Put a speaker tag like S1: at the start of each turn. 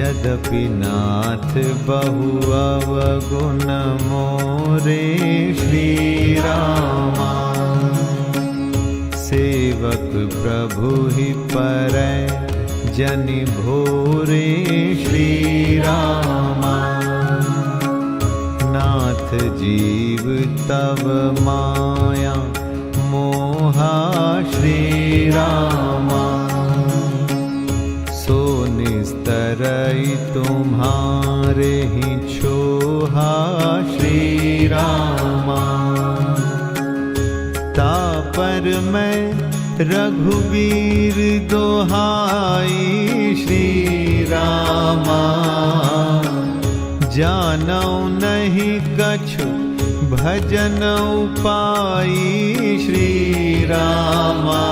S1: यद्यपि नाथ बहु अवगुण मोरे श्री रामा। सेवक प्रभु ही परै जनि भोरे श्री रामा। नाथ जीव तव माया मोहा श्री रामा। सो निस्तरई तुम्हारे ही छोहा श्री रामा। तापर मैं रघुवीर दोहाई श्री रामा। जानौ नहीं कछु भजन उपाई श्री रामा।